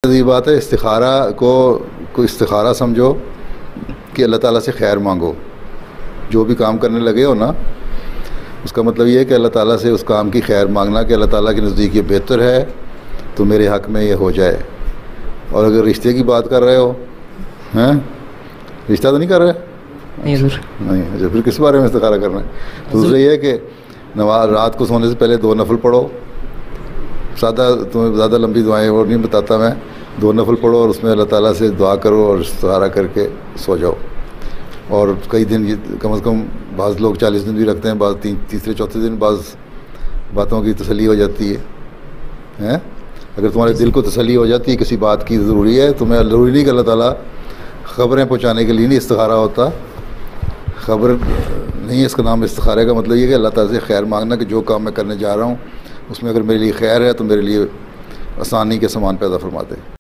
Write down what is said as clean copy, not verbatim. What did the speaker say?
ये बात है, इस्तिखारा को इस्तिखारा समझो कि अल्लाह ताला से खैर मांगो। जो भी काम करने लगे हो ना, उसका मतलब ये है कि अल्लाह ताला से उस काम की खैर मांगना कि अल्लाह ताला के नज़दीक ये बेहतर है तो मेरे हक़ में ये हो जाए। और अगर रिश्ते की बात कर रहे हो, हैं रिश्ता तो नहीं कर रहे? नहीं सर। नहीं, अच्छा फिर किस बारे में इस्तिखारा करना है? दूसरा ये है कि नमाज रात को सोने से पहले 2 नफल पढ़ो। तुम्हें ज़्यादा लंबी दुआएं और नहीं बताता मैं। 2 नफल पढ़ो और उसमें अल्लाह ताला से दुआ करो और इस्तिखारा करके सो जाओ। और कई दिन कम से कम बाज़ लोग 40 दिन भी रखते हैं, बाज़ तीसरे चौथे दिन बाज़ बातों की तसल्ली हो जाती है। अगर तुम्हारे दिल को तसल्ली हो जाती है किसी बात की ज़रूरी है, तुम्हें ज़रूरी नहीं कि अल्लाह ताला ख़बरें पहुँचाने के लिए नहीं इस्तिखारा होता। ख़बर नहीं है इसका नाम। इस्तिखारे का मतलब ये कि अल्लाह ताला से खैर मांगना कि जो काम मैं करने जा रहा हूँ उसमें अगर मेरे लिए खैर है तो मेरे लिए आसानी के समान पैदा फरमा दे।